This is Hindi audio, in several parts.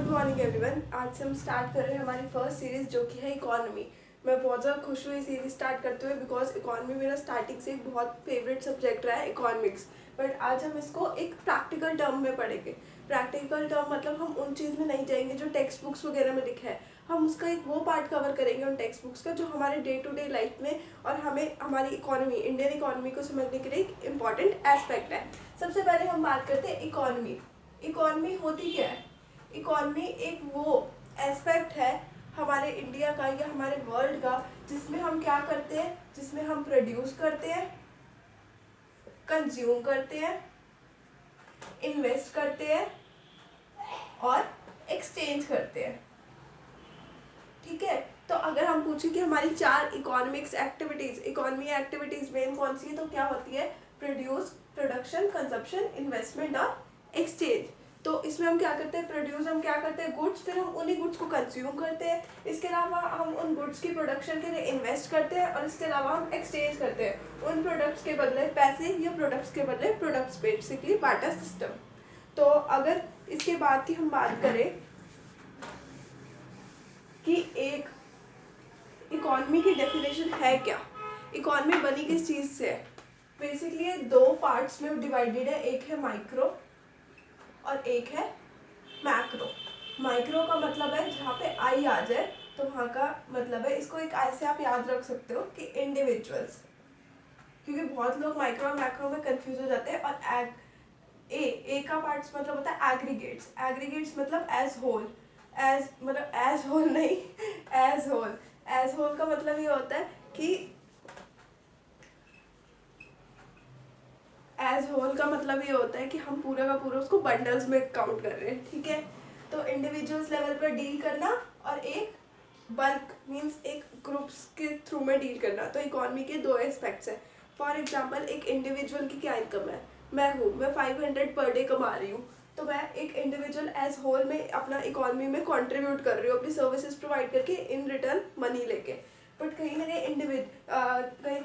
Morning everyone. आज से हम स्टार्ट कर रहे हैं हमारी फर्स्ट सीरीज जो कि है इकोनॉमी। मैं बहुत ज़्यादा खुश हुई सीरीज स्टार्ट करते हुए बिकॉज इकोनॉमी मेरा स्टार्टिंग से एक बहुत फेवरेट सब्जेक्ट रहा है, इकोनॉमिक्स। बट आज हम इसको एक प्रैक्टिकल टर्म में पढ़ेंगे। प्रैक्टिकल टर्म मतलब हम उन चीज़ में नहीं जाएंगे जो टेक्स्ट बुक्स वगैरह में लिखा है। हम उसका एक वो पार्ट कवर करेंगे उन टेक्स्ट बुक्स का जो हमारे डे टू डे लाइफ में और हमें हमारी इकोनॉमी, इंडियन इकोनॉमी को समझने के लिए एक इम्पॉर्टेंट एस्पेक्ट है। सबसे पहले हम बात करते हैं इकोनॉमी। इकोनॉमी होती क्या है? इकोनॉमी एक वो एस्पेक्ट है हमारे इंडिया का या हमारे वर्ल्ड का जिसमें हम क्या करते हैं, जिसमें हम प्रोड्यूस करते हैं, कंज्यूम करते हैं, इन्वेस्ट करते हैं और एक्सचेंज करते हैं। ठीक है, तो अगर हम पूछें कि हमारी 4 economics activities, economy activities main कौन सी है, तो क्या होती है? प्रोड्यूस, प्रोडक्शन, कंजप्शन, इन्वेस्टमेंट और एक्सचेंज। तो इसमें हम क्या करते हैं? प्रोड्यूस हम क्या करते हैं? गुड्स, फिर हम उन्हीं गुड्स को कंज्यूम करते हैं। इसके अलावा हम उन गुड्स की प्रोडक्शन के लिए इन्वेस्ट करते हैं और इसके अलावा हम एक्सचेंज करते हैं उन प्रोडक्ट्स के बदले पैसे या प्रोडक्ट्स के बदले प्रोडक्ट्स, बेसिकली बाटा सिस्टम। तो अगर इसके बाद की हम बात करें कि एक इकोनॉमी की डेफिनेशन है क्या, इकोनॉमी बनी किस चीज़ से है? बेसिकली 2 पार्ट्स में डिवाइडेड है, एक है माइक्रो और एक है मैक्रो। माइक्रो का मतलब है जहाँ पे आई आ जाए तो वहाँ का मतलब है, इसको एक ऐसे आप याद रख सकते हो कि इंडिविजुअल्स, क्योंकि बहुत लोग माइक्रो और मैक्रो में कंफ्यूज हो जाते हैं। और ए का पार्ट्स मतलब होता है एग्रीगेट्स। एग्रीगेट्स मतलब एज होल, एज मतलब एज होल नहीं, एज होल। एज होल का मतलब ये होता है कि एज होल का मतलब ये होता है कि हम पूरा का पूरा उसको बंडल्स में काउंट कर रहे हैं। ठीक है, तो इंडिविजुअल्स लेवल पर डील करना और एक बल्क मीन्स एक ग्रुप्स के थ्रू में डील करना। तो इकोनॉमी के 2 एस्पेक्ट्स हैं। फॉर एग्जांपल एक इंडिविजुअल की क्या इनकम है? मैं 500 पर डे कमा रही हूँ, तो मैं एक इंडिविजुअल एज होल में अपना इकोनॉमी में कंट्रीब्यूट कर रही हूँ अपनी सर्विसेज प्रोवाइड करके, इन रिटर्न मनी लेके। बट कहीं ना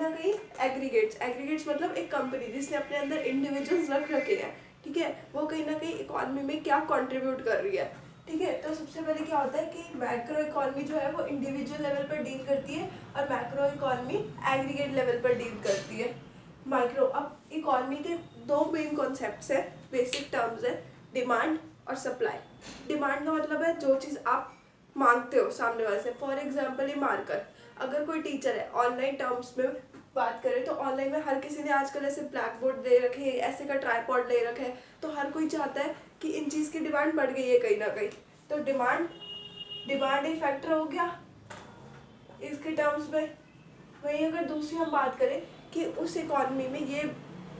कहीं एग्रीगेट्स मतलब एक कंपनी जिसने अपने अंदर इंडिविजुअल्स रख रखे हैं, ठीक है, वो कहीं ना कहीं इकोनॉमी में क्या कंट्रीब्यूट कर रही है। ठीक है, तो सबसे पहले क्या होता है कि मैक्रो इकोनॉमी जो है वो इंडिविजुअल लेवल पर डील करती है और मैक्रो इकोनॉमी एग्रीगेट लेवल पर डील करती है। माइक्रो, अब इकोनॉमी के 2 मेन कॉन्सेप्ट्स है, बेसिक टर्म्स है, डिमांड और सप्लाई। डिमांड का मतलब है जो चीज़ आप मांगते हो सामने वाले से। फॉर एग्जाम्पल ये मार्कर, अगर कोई टीचर है, ऑनलाइन टर्म्स में बात करें तो ऑनलाइन में हर किसी ने आजकल ऐसे ब्लैक बोर्ड दे रखे हैं, ऐसे का ट्राईपॉड ले रखा है, तो हर कोई चाहता है कि इन चीज़ की डिमांड बढ़ गई है कहीं ना कहीं। तो डिमांड एक फैक्टर हो गया इसके टर्म्स में। वहीं अगर दूसरी हम बात करें कि उस इकोनॉमी में ये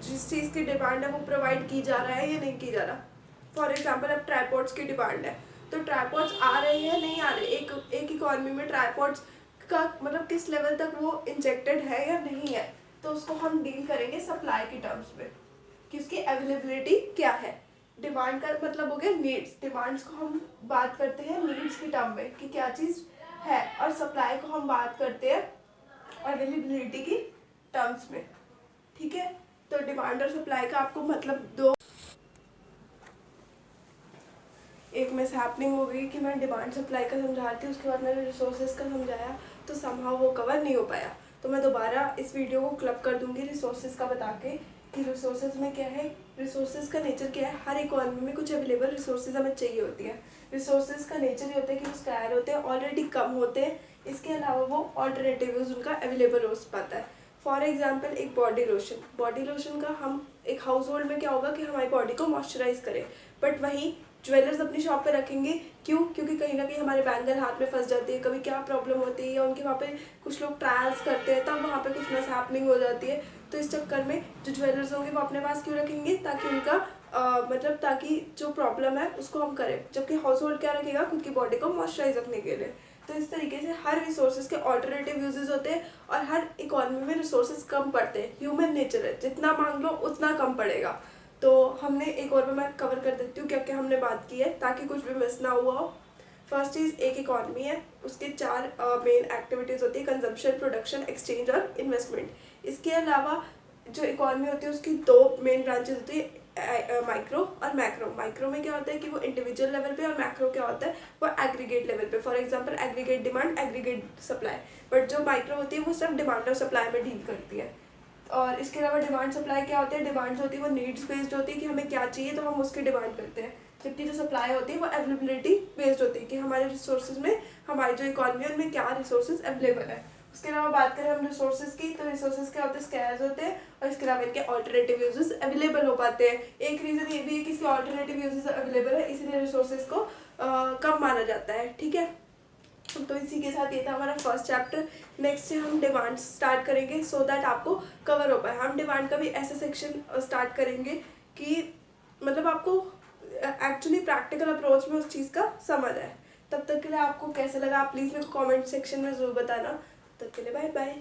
जिस चीज़ की डिमांड है वो प्रोवाइड की जा रहा है या नहीं की जा रहा। फॉर एग्जाम्पल अब ट्राईपॉड्स की डिमांड है, तो ट्राईपॉड्स आ रहे हैं नहीं आ रहे, एक इकोनॉमी में ट्राईपॉड्स का मतलब किस लेवल तक वो इंजेक्टेड है या नहीं है, तो उसको हम डील करेंगे सप्लाई के टर्म्स में कि उसकी अवेलेबिलिटी क्या है। डिमांड का मतलब हो गया नीड्स, डिमांड्स को हम बात करते हैं नीड्स के टर्म में कि क्या चीज़ है, और सप्लाई को हम बात करते हैं अवेलेबिलिटी की टर्म्स में। ठीक है, तो डिमांड और सप्लाई का आपको मतलब 2, एक मिस हैपनिंग हो गई कि मैं डिमांड सप्लाई का समझा रही थी, उसके बाद मैंने रिसोर्सेज का समझाया तो समहाउ वो कवर नहीं हो पाया। तो मैं दोबारा इस वीडियो को क्लब कर दूंगी रिसोर्सेज का बता के कि रिसोर्सेज में क्या है, रिसोर्सेज का नेचर क्या है। हर इकोनॉमी में कुछ अवेलेबल रिसोर्सेज हमें चाहिए होती है। रिसोर्सेज का नेचर ये होता है कि वो स्कैर होते हैं, ऑलरेडी कम होते हैं, इसके अलावा वो ऑल्टरनेटिव उनका अवेलेबल हो पाता है। फॉर एग्जाम्पल एक बॉडी लोशन का हम एक हाउस होल्ड में क्या होगा कि हमारी बॉडी को मॉइस्चराइज करे, बट वहीं ज्वेलर्स अपनी शॉप पे रखेंगे, क्यों? क्योंकि कहीं ना कहीं हमारे बैंगल हाथ में फंस जाती है, कभी क्या प्रॉब्लम होती है या उनके वहाँ पे कुछ लोग ट्रायल्स करते हैं तब वहाँ पे कुछ मिस हैपनिंग हो जाती है। तो इस चक्कर में जो ज्वेलर्स होंगे वो अपने पास क्यों रखेंगे? ताकि उनका मतलब ताकि जो प्रॉब्लम है उसको हम करें, जबकि हाउस होल्ड क्या रखेगा? खुद की बॉडी को मॉइस्चराइज रखने के लिए। तो इस तरीके से हर रिसोर्सेज के ऑल्टरनेटिव यूजेस होते हैं और हर इकोनॉमी में रिसोर्सेज कम पड़ते हैं, ह्यूमन नेचर है, जितना मांग लो उतना कम पड़ेगा। तो हमने एक और मैं कवर कर देती हूँ क्या क्या हमने बात की है ताकि कुछ भी मिस ना हुआ हो। फर्स्ट चीज़, एक इकोनॉमी है, उसके 4 मेन एक्टिविटीज़ होती है, कंजम्पशन, प्रोडक्शन, एक्सचेंज और इन्वेस्टमेंट। इसके अलावा जो इकोनॉमी होती है उसकी 2 मेन ब्रांचेस होती है, माइक्रो और मैक्रो। माइक्रो में क्या होता है कि वो इंडिविजुअल लेवल पे, और मैक्रो क्या होता है वो एग्रीगेट लेवल पे। For example aggregate demand, aggregate supply. But जो माइक्रो होती है वो सिर्फ डिमांड और सप्लाई में डील करती है। और इसके अलावा डिमांड सप्लाई क्या होती है, डिमांड होती है वो नीड्स बेस्ड होती है कि हमें क्या चाहिए तो हम उसकी डिमांड करते हैं, जबकि जो सप्लाई होती है वो अवेलेबिलिटी बेस्ड होती है कि हमारे रिसोर्सेज में, हमारी जो इकॉनमी है उनमें क्या रिसोर्सेज अवेलेबल है। उसके अलावा बात करें हम रिसोर्सेज की, तो रिसोर्सेज क्या होते हैं, स्कैर्स होते हैं, और इसके अलावा इनके ऑल्टरनेटिव यूजेस अवेलेबल हो पाते हैं। एक रीज़न ये भी है कि इसके ऑल्टरनेटिव यूजेस अवेलेबल है, इसलिए रिसोर्सेज को कम माना जाता है। ठीक है, तो इसी के साथ ये था हमारा फर्स्ट चैप्टर। नेक्स्ट से हम डिमांड स्टार्ट करेंगे सो दैट आपको कवर हो पाए। हम डिमांड का भी ऐसा सेक्शन स्टार्ट करेंगे कि मतलब आपको एक्चुअली प्रैक्टिकल अप्रोच में उस चीज़ का समझ आए। तब तक के लिए आपको कैसा लगा आप प्लीज़ मेरे को कमेंट सेक्शन में ज़रूर बताना। तब तक के लिए बाय बाय।